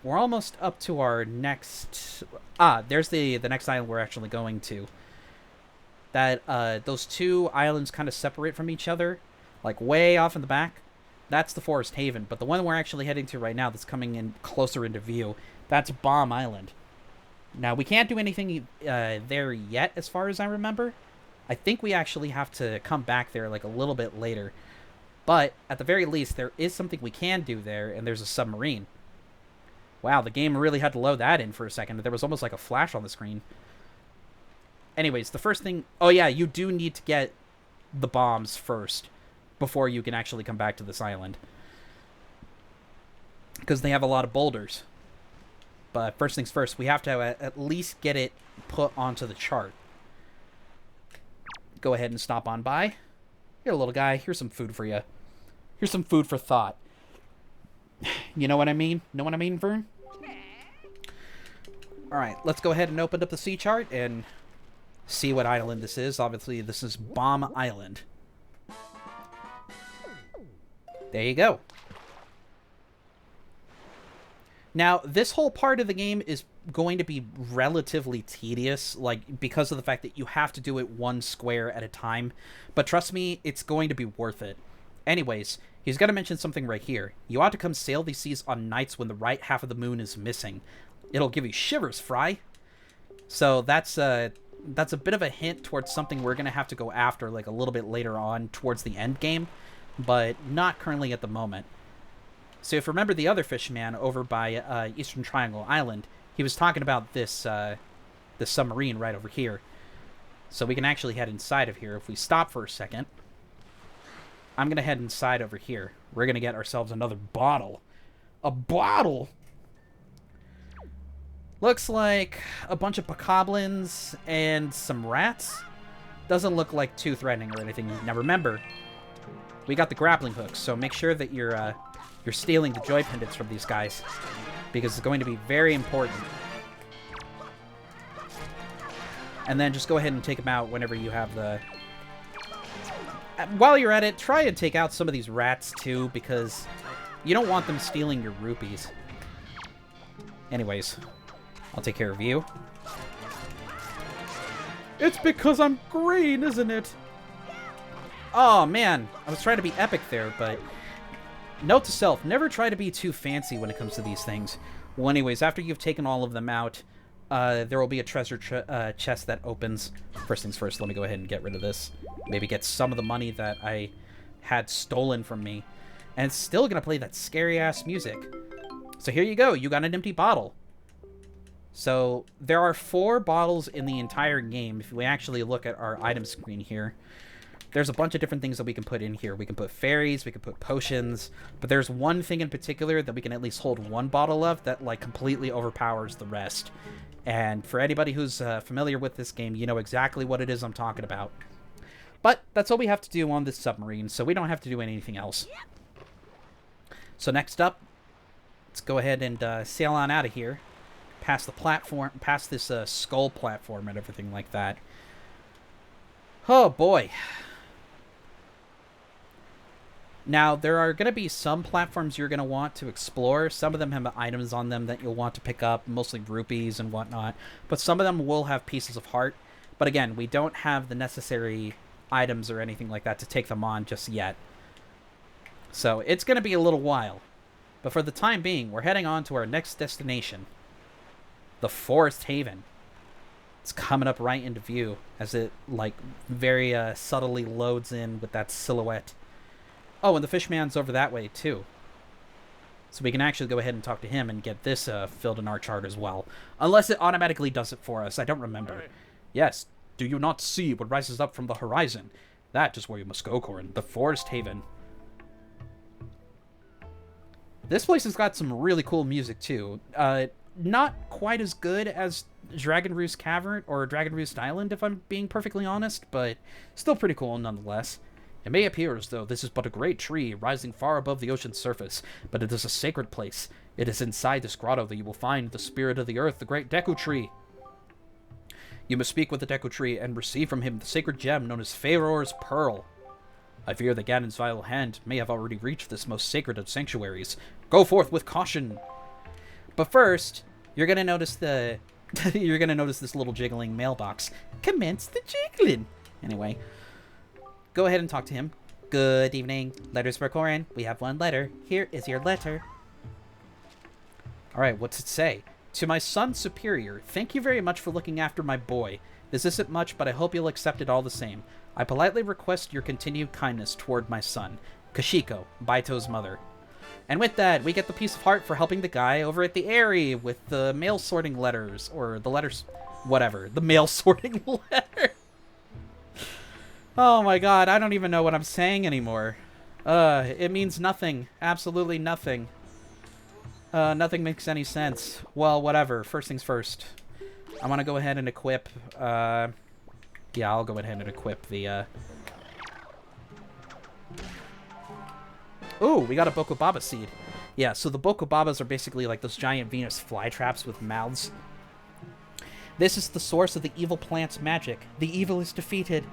we're almost up to our next... there's the next island we're actually going to. That, those two islands kind of separate from each other, like way off in the back. That's the Forest Haven, but the one we're actually heading to right now that's coming in closer into view, that's Bomb Island. Now, we can't do anything there yet, as far as I remember. I think we actually have to come back there, like, a little bit later. But, at the very least, there is something we can do there, and there's a submarine. Wow, the game really had to load that in for a second. There was almost like a flash on the screen. Anyways, the first thing... Oh, yeah, you do need to get the bombs first before you can actually come back to this island. Because they have a lot of boulders. But first things first, we have to at least get it put onto the chart. Go ahead and stop on by. Here, little guy, here's some food for you. Here's some food for thought. You know what I mean? Know what I mean, Vern? Alright, let's go ahead and open up the sea chart and see what island this is. Obviously, this is Bomb Island. There you go. Now, this whole part of the game is going to be relatively tedious, like, because of the fact that you have to do it one square at a time. But trust me, it's going to be worth it. Anyways, he's going to mention something right here. You ought to come sail these seas on nights when the right half of the moon is missing. It'll give you shivers, Fry. So that's a bit of a hint towards something we're going to have to go after, like, a little bit later on towards the end game, but not currently at the moment. So if you remember the other fishman over by Eastern Triangle Island, he was talking about this submarine right over here. So we can actually head inside of here. If we stop for a second, I'm going to head inside over here. We're going to get ourselves another bottle. A bottle? Looks like a bunch of bokoblins and some rats. Doesn't look like too threatening or anything. Now remember, we got the grappling hooks, so make sure that you're stealing the joy pendants from these guys, because it's going to be very important. And then just go ahead and take them out whenever you have the... While you're at it, try and take out some of these rats too, because you don't want them stealing your rupees. Anyways, I'll take care of you. It's because I'm green, isn't it? Oh man, I was trying to be epic there, but... Note to self, never try to be too fancy when it comes to these things. Well, anyways, after you've taken all of them out, there will be a treasure chest that opens. First things first, let me go ahead and get rid of this. Maybe get some of the money that I had stolen from me. And it's still going to play that scary-ass music. So here you go, you got an empty bottle. So there are 4 bottles in the entire game. If we actually look at our item screen here, there's a bunch of different things that we can put in here. We can put fairies, we can put potions, but there's one thing in particular that we can at least hold one bottle of that, like, completely overpowers the rest. And for anybody who's familiar with this game, you know exactly what it is I'm talking about. But that's all we have to do on this submarine, so we don't have to do anything else. So next up, let's go ahead and sail on out of here. Past the platform, past this skull platform and everything like that. Oh boy. Now, there are going to be some platforms you're going to want to explore. Some of them have items on them that you'll want to pick up, mostly rupees and whatnot. But some of them will have pieces of heart. But again, we don't have the necessary items or anything like that to take them on just yet. So, it's going to be a little while. But for the time being, we're heading on to our next destination. The Forest Haven. It's coming up right into view as it, like, very subtly loads in with that silhouette. Oh, and the fishman's over that way, too. So we can actually go ahead and talk to him and get this filled in our chart as well. Unless it automatically does it for us. I don't remember. Right. Yes. Do you not see what rises up from the horizon? That is where you must go, Corin. The Forest Haven. This place has got some really cool music, too. Not quite as good as Dragon Roost Cavern or Dragon Roost Island, if I'm being perfectly honest, but still pretty cool nonetheless. It may appear as though this is but a great tree rising far above the ocean's surface, but it is a sacred place. It is inside this grotto that you will find the spirit of the earth, the great Deku Tree. You must speak with the Deku Tree and receive from him the sacred gem known as Faeror's Pearl. I fear that Ganon's vile hand may have already reached this most sacred of sanctuaries. Go forth with caution! But first, you're gonna notice the you're gonna notice this little jiggling mailbox. Commence the jiggling. Anyway, go ahead and talk to him. Good evening. Letters for Corin. We have one letter. Here is your letter. Alright, what's it say? To my son superior, thank you very much for looking after my boy. This isn't much, but I hope you'll accept it all the same. I politely request your continued kindness toward my son. Kashiko, Baito's mother. And with that, we get the piece of heart for helping the guy over at the Airy with the mail sorting letters. Or the letters... whatever. The mail sorting letter. Oh my god, I don't even know what I'm saying anymore. It means nothing. Absolutely nothing. Nothing makes any sense. Well, whatever. First things first. I want to go ahead and equip, yeah, I'll go ahead and equip the, Ooh, we got a Bokobaba seed. Yeah, so the Bokobabas are basically like those giant Venus flytraps with mouths. This is the source of the evil plant's magic. The evil is defeated.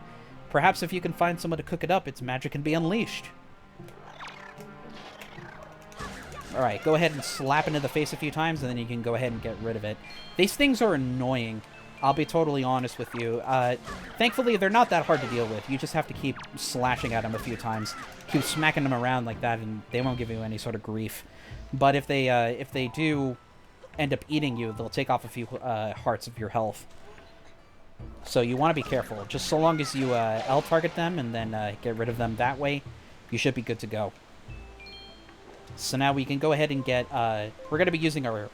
Perhaps if you can find someone to cook it up, its magic can be unleashed. Alright, go ahead and slap it in the face a few times, and then you can go ahead and get rid of it. These things are annoying. I'll be totally honest with you. Thankfully, they're not that hard to deal with. You just have to keep slashing at them a few times. Keep smacking them around like that, and they won't give you any sort of grief. But if they do end up eating you, they'll take off a few hearts of your health. So you want to be careful. Just so long as you L-target them and then get rid of them that way, you should be good to go. So now we can go ahead and get, we're going to be using our,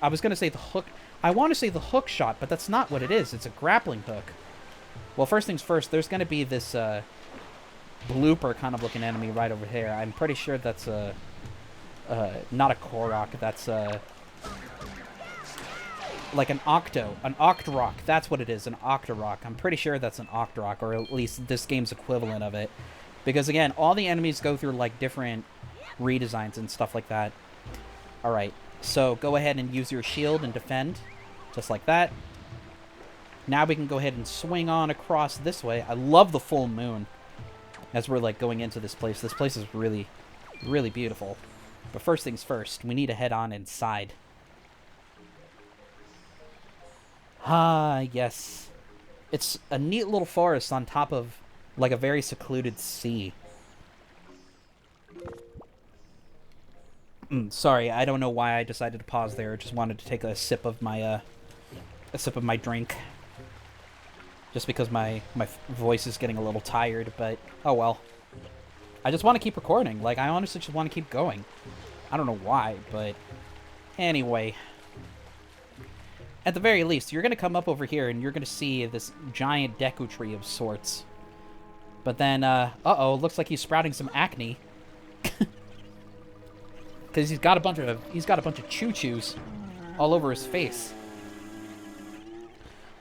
I was going to say the hook, I want to say the hook shot, but that's not what it is. It's a grappling hook. Well, first things first, there's going to be this blooper kind of looking enemy right over here. I'm pretty sure that's not a Korok, that's like an Octorok. That's what it is, an Octorok. I'm pretty sure that's an Octorok, or at least this game's equivalent of it. Because again, all the enemies go through like different redesigns and stuff like that. Alright, so go ahead and use your shield and defend, just like that. Now we can go ahead and swing on across this way. I love the full moon as we're like going into this place. This place is really, really beautiful. But first things first, we need to head on inside. Ah, yes. It's a neat little forest on top of like a very secluded sea. Sorry, I don't know why I decided to pause there. I just wanted to take a sip of my drink. Just because my voice is getting a little tired, but oh well. I just want to keep recording. Like, I honestly just want to keep going. I don't know why, but anyway. At the very least, you're going to come up over here and you're going to see this giant Deku tree of sorts. But then, uh-oh, looks like he's sprouting some acne. Because he's got a bunch of choo-choos all over his face.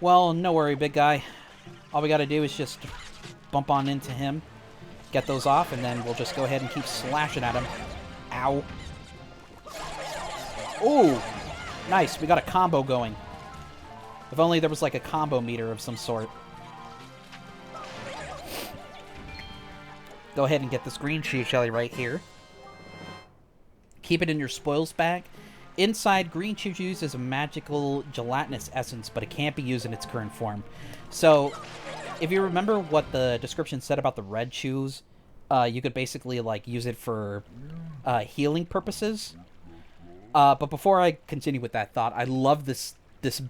Well, no worry, big guy. All we gotta do is just bump on into him, get those off, and then we'll just go ahead and keep slashing at him. Ow. Ooh! Nice, we got a combo going. If only there was like a combo meter of some sort. Go ahead and get this green cheese jelly right here. Keep it in your spoils bag. Inside, green choo-choos is a magical gelatinous essence, but it can't be used in its current form. So, if you remember what the description said about the red chews, you could basically like use it for healing purposes. But before I continue with that thought, I love this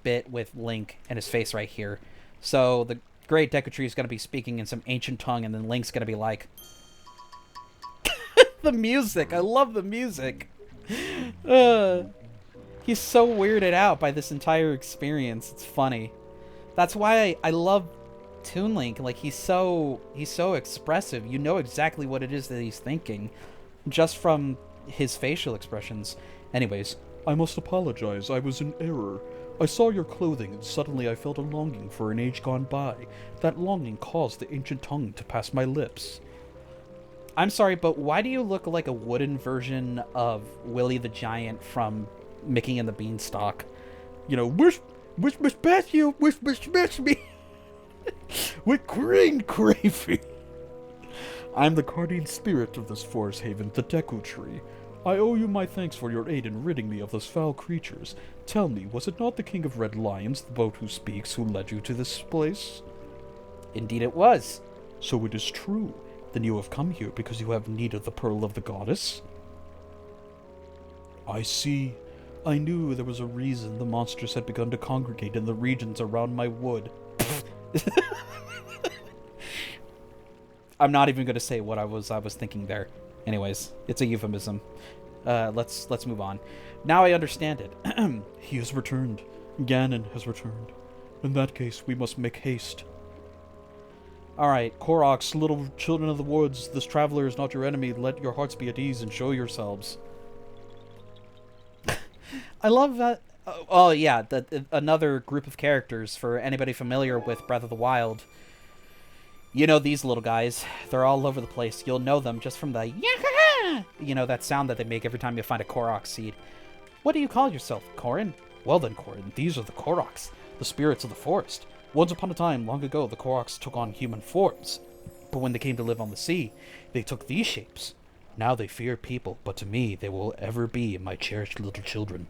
bit with Link and his face right here. So the Great Deku Tree is going to be speaking in some ancient tongue, and then Link's going to be like... The music! I love the music! He's so weirded out by this entire experience. It's funny. That's why I love Toon Link. Like, he's so expressive. You know exactly what it is that he's thinking, just from his facial expressions. Anyways, I must apologize. I was in error. I saw your clothing, and suddenly I felt a longing for an age gone by. That longing caused the ancient tongue to pass my lips. I'm sorry, but why do you look like a wooden version of Willy the Giant from Mickey and the Beanstalk? You know, wish past you, wish past me, with green gravy. I'm the guardian spirit of this forest haven, the Deku Tree. I owe you my thanks for your aid in ridding me of those foul creatures. Tell me, was it not the King of Red Lions, the boat who speaks, who led you to this place? Indeed it was. So it is true. Then you have come here because you have need of the Pearl of the Goddess? I see. I knew there was a reason the monsters had begun to congregate in the regions around my wood. I'm not even going to say what I was thinking there. Anyways, it's a euphemism. Let's move on. Now I understand it. He has returned. Ganon has returned. In that case, we must make haste. Alright. Koroks, little children of the woods, this traveler is not your enemy. Let your hearts be at ease and show yourselves. I love that. Oh, yeah. Another group of characters for anybody familiar with Breath of the Wild. You know these little guys. They're all over the place. You'll know them just from the yahaha! You know, that sound that they make every time you find a Korok seed. What do you call yourself, Korin? Well then, Korin, these are the Koroks, the spirits of the forest. Once upon a time, long ago, the Koroks took on human forms. But when they came to live on the sea, they took these shapes. Now they fear people, but to me, they will ever be my cherished little children.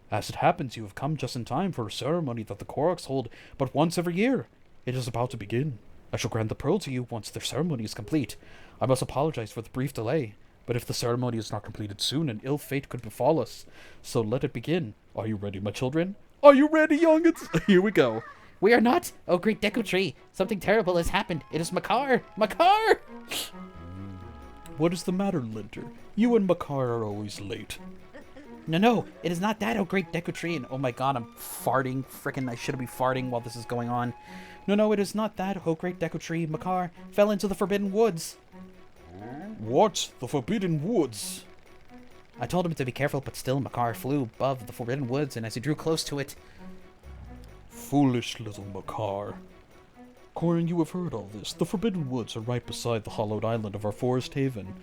As it happens, you have come just in time for a ceremony that the Koroks hold but once every year. It is about to begin. I shall grant the pearl to you once their ceremony is complete. I must apologize for the brief delay, but if the ceremony is not completed soon, an ill fate could befall us. So let it begin. Are you ready, my children? Are you ready, youngins? Here we go. We are not. Oh, great Deku Tree. Something terrible has happened. It is Makar. Makar! What is the matter, Linter? You and Makar are always late. No, it is not that, oh great Deku Tree. And oh my god, I'm farting. Frickin' I should be farting while this is going on. No, it is not that, oh great Deku Tree. Makar fell into the Forbidden Woods. What? The Forbidden Woods? I told him to be careful, but still Makar flew above the Forbidden Woods, and as he drew close to it... Foolish little Makar. Korin, you have heard all this. The Forbidden Woods are right beside the hollowed island of our forest haven.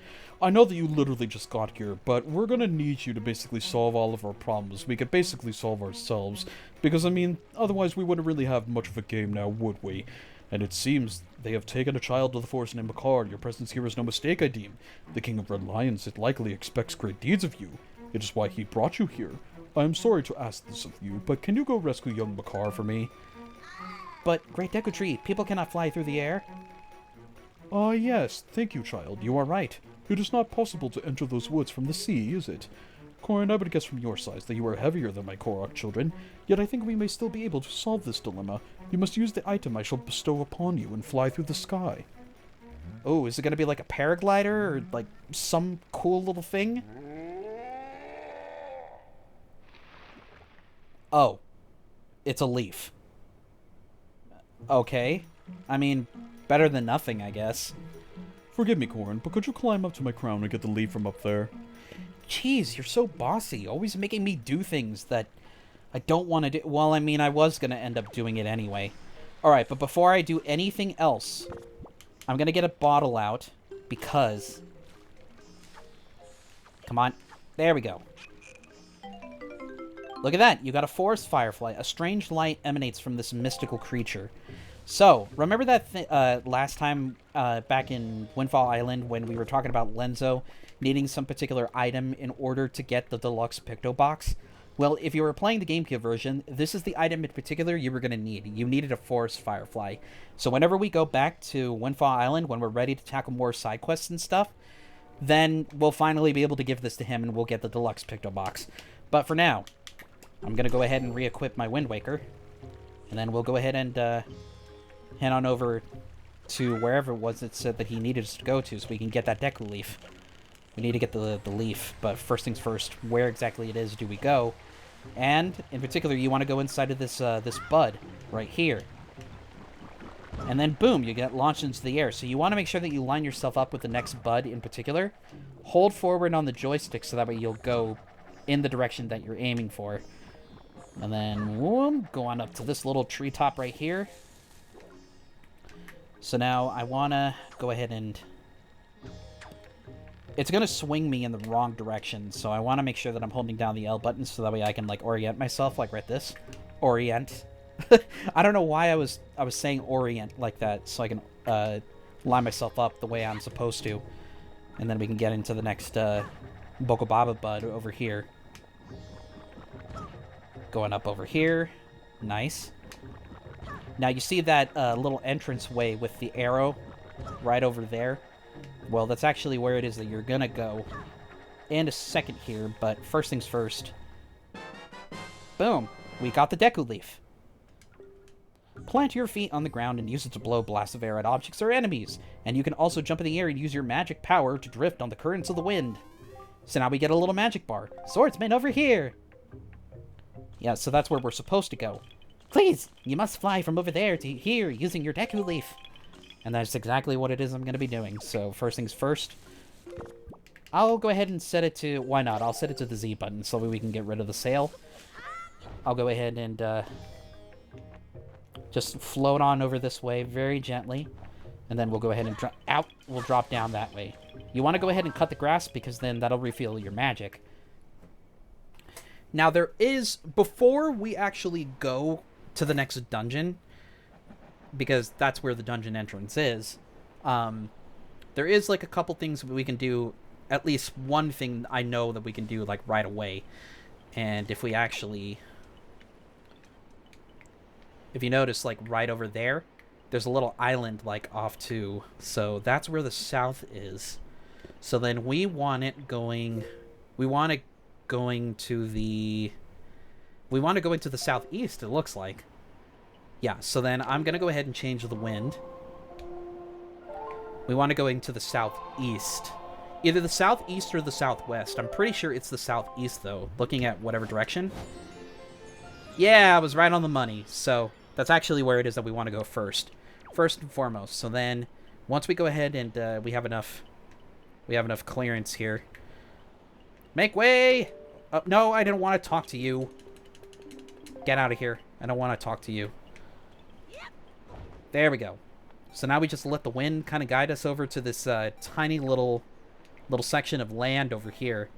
I know that you literally just got here, but we're gonna need you to basically solve all of our problems. We could basically solve ourselves, because, I mean, otherwise we wouldn't really have much of a game now, would we? And it seems they have taken a child to the forest named Makar. Your presence here is no mistake, I deem. The King of Red Lions likely expects great deeds of you. It is why he brought you here. I am sorry to ask this of you, but can you go rescue young Makar for me? But, great Deku Tree, people cannot fly through the air. Ah, yes. Thank you, child. You are right. It is not possible to enter those woods from the sea, is it? Korin, I would guess from your size that you are heavier than my Korok children, yet I think we may still be able to solve this dilemma. You must use the item I shall bestow upon you and fly through the sky. Oh, is it going to be like a paraglider or like some cool little thing? Oh, it's a leaf. Okay. I mean, better than nothing, I guess. Forgive me, Korin, but could you climb up to my crown and get the leaf from up there? Jeez, you're so bossy, always making me do things that I don't want to do. Well, I mean, I was going to end up doing it anyway. Alright, but before I do anything else, I'm going to get a bottle out, because... Come on. There we go. Look at that, you got a forest firefly. A strange light emanates from this mystical creature. So, remember that last time back in Windfall Island when we were talking about Lenzo needing some particular item in order to get the deluxe Picto Box? Well, if you were playing the GameCube version, this is the item in particular you were going to need. You needed a forest firefly. So whenever we go back to Windfall Island, when we're ready to tackle more side quests and stuff, then we'll finally be able to give this to him and we'll get the deluxe Picto Box. But for now, I'm going to go ahead and re-equip my Wind Waker. And then we'll go ahead and head on over to wherever it was it said that he needed us to go to so we can get that Deku Leaf. We need to get the leaf, but first things first, where exactly it is do we go? And, in particular, you want to go inside of this this bud right here. And then, boom, you get launched into the air. So you want to make sure that you line yourself up with the next bud in particular. Hold forward on the joystick so that way you'll go in the direction that you're aiming for. And then, whoom, go on up to this little treetop right here. So now I want to go ahead and... It's going to swing me in the wrong direction, so I want to make sure that I'm holding down the L button so that way I can, like, orient myself, like right this. Orient. I don't know why I was saying orient like that, so I can line myself up the way I'm supposed to. And then we can get into the next Bokobaba Bud over here. Going up over here. Nice. Now you see that little entrance way with the arrow right over there? Well, that's actually where it is that you're gonna go in a second here, but first things first. Boom! We got the Deku Leaf. Plant your feet on the ground and use it to blow blasts of air at objects or enemies. And you can also jump in the air and use your magic power to drift on the currents of the wind. So now we get a little magic bar. Swordsman over here! Yeah, so that's where we're supposed to go. Please, you must fly from over there to here using your Deku Leaf. And that's exactly what it is I'm going to be doing. So first things first, I'll go ahead and set it to... Why not? I'll set it to the Z button so we can get rid of the sail. I'll go ahead and just float on over this way very gently. And then we'll go ahead and drop out. We'll drop down that way. You want to go ahead and cut the grass because then that'll refill your magic. Now there is... Before we actually go to the next dungeon, because that's where the dungeon entrance is, there is like a couple things we can do. At least one thing I know that we can do like right away. And if we actually... If you notice, like right over there, there's a little island like off too. So that's where the south is. So then we want it going... We want it going to the... We want to go into the southeast, it looks like. Yeah, so then I'm going to go ahead and change the wind. We want to go into the southeast. Either the southeast or the southwest. I'm pretty sure it's the southeast, though, looking at whatever direction. Yeah, I was right on the money. So that's actually where it is that we want to go first. First and foremost. So then, once we go ahead and we have enough clearance here. Make way! No, I didn't want to talk to you. Get out of here. I don't want to talk to you. There we go. So now we just let the wind kind of guide us over to this tiny little section of land over here.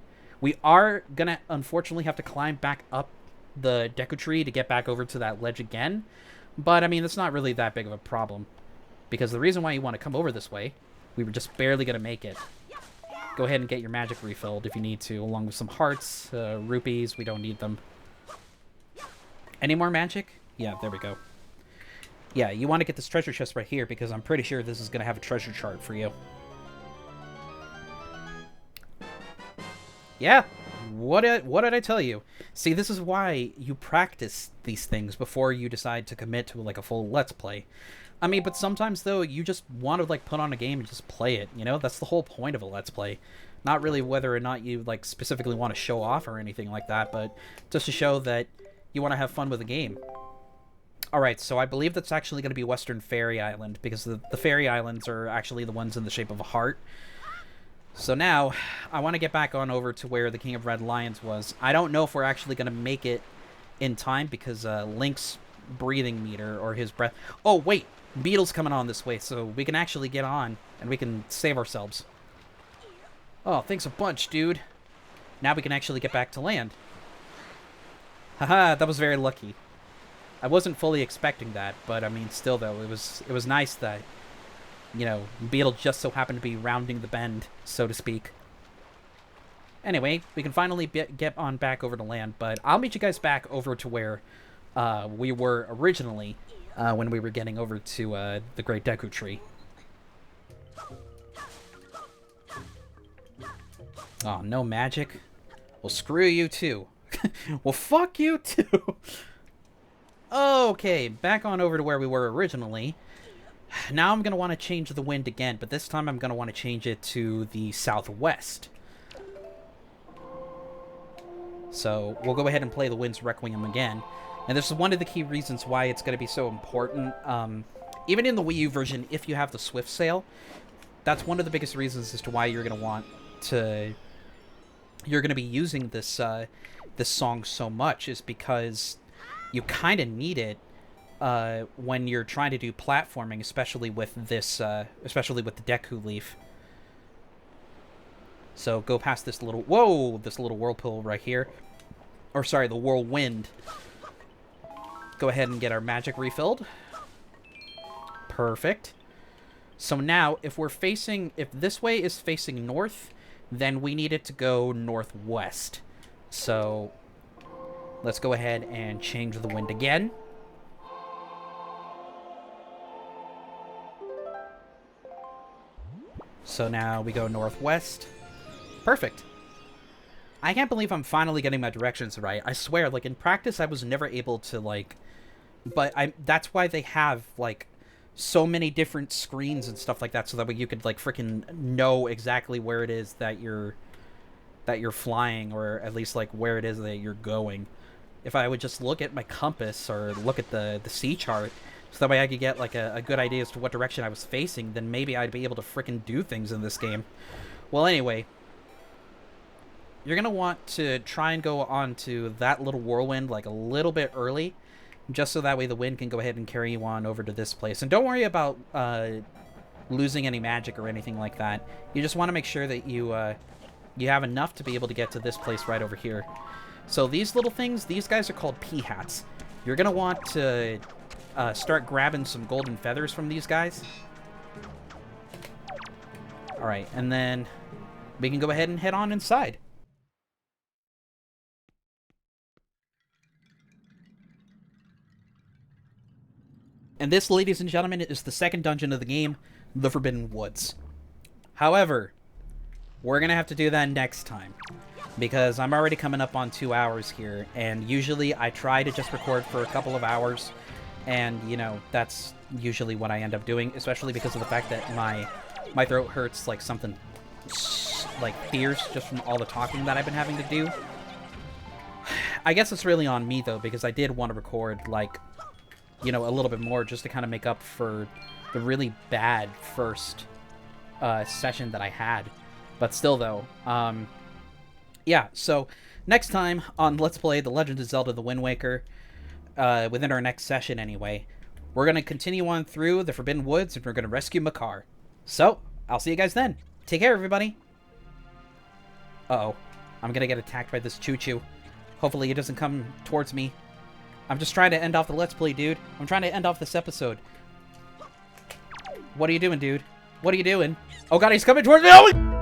We are going to, unfortunately, have to climb back up the Deku Tree to get back over to that ledge again. But, I mean, it's not really that big of a problem. Because the reason why you want to come over this way, we were just barely going to make it. Go ahead and get your magic refilled if you need to, along with some hearts, rupees. We don't need them. Any more magic? Yeah, there we go. Yeah, you want to get this treasure chest right here because I'm pretty sure this is going to have a treasure chart for you. Yeah, what did I tell you? See, this is why you practice these things before you decide to commit to like a full Let's Play. I mean, but sometimes though, you just want to like put on a game and just play it, you know? That's the whole point of a Let's Play. Not really whether or not you like specifically want to show off or anything like that, but just to show that you want to have fun with the game. Alright, so I believe that's actually going to be Western Fairy Island, because the Fairy Islands are actually the ones in the shape of a heart. So now, I want to get back on over to where the King of Red Lions was. I don't know if we're actually going to make it in time, because Link's breathing meter, or his breath... Oh, wait! Beetle's coming on this way, so we can actually get on, and we can save ourselves. Oh, thanks a bunch, dude. Now we can actually get back to land. Haha, that was very lucky. I wasn't fully expecting that, but I mean, still though, it was nice that, you know, Beetle just so happened to be rounding the bend, so to speak. Anyway, we can finally get on back over to land, but I'll meet you guys back over to where we were originally when we were getting over to the Great Deku Tree. Oh, no magic? Well, screw you too. Well, fuck you too. Okay, back on over to where we were originally. Now I'm going to want to change the wind again, but this time I'm going to want to change it to the southwest. So we'll go ahead and play the Wind's Requiem again. And this is one of the key reasons why it's going to be so important. Even in the Wii U version, if you have the Swift Sail, that's one of the biggest reasons as to why you're going to want to... You're going to be using this this song so much, is because you kind of need it when you're trying to do platforming, especially with this, especially with the Deku Leaf. So go past this little, whoa, this little whirlpool right here, or sorry, the whirlwind. Go ahead and get our magic refilled. Perfect. So now, if we're facing, if this way is facing north, then we needed to go northwest. So let's go ahead and change the wind again. So now we go northwest. Perfect. I can't believe I'm finally getting my directions right. I swear, like, in practice, I was never able to, like... But that's why they have, like, so many different screens and stuff like that, so that way you could, like, freaking know exactly where it is that you're flying, or at least, like, where it is that you're going. If I would just look at my compass, or look at the sea chart, so that way I could get, like, a good idea as to what direction I was facing, then maybe I'd be able to freaking do things in this game. Well, anyway... You're going to want to try and go on to that little whirlwind like a little bit early, just so that way the wind can go ahead and carry you on over to this place. And don't worry about losing any magic or anything like that. You just want to make sure that you have enough to be able to get to this place right over here. So these little things, these guys are called pea-hats. You're going to want to start grabbing some golden feathers from these guys. Alright, and then we can go ahead and head on inside. And this, ladies and gentlemen, is the second dungeon of the game, the Forbidden Woods. However, we're going to have to do that next time, because I'm already coming up on 2 hours here, and usually I try to just record for a couple of hours, and, you know, that's usually what I end up doing, especially because of the fact that my throat hurts like something, like, fierce just from all the talking that I've been having to do. I guess it's really on me, though, because I did want to record, like, you know, a little bit more just to kind of make up for the really bad first session that I had. But still, though, yeah, so next time on Let's Play The Legend of Zelda The Wind Waker, within our next session anyway, we're going to continue on through the Forbidden Woods and we're going to rescue Makar. So, I'll see you guys then. Take care, everybody. Uh-oh. I'm going to get attacked by this choo-choo. Hopefully it doesn't come towards me. I'm just trying to end off the Let's Play, dude. I'm trying to end off this episode. What are you doing, dude? What are you doing? Oh god, he's coming towards me! Oh!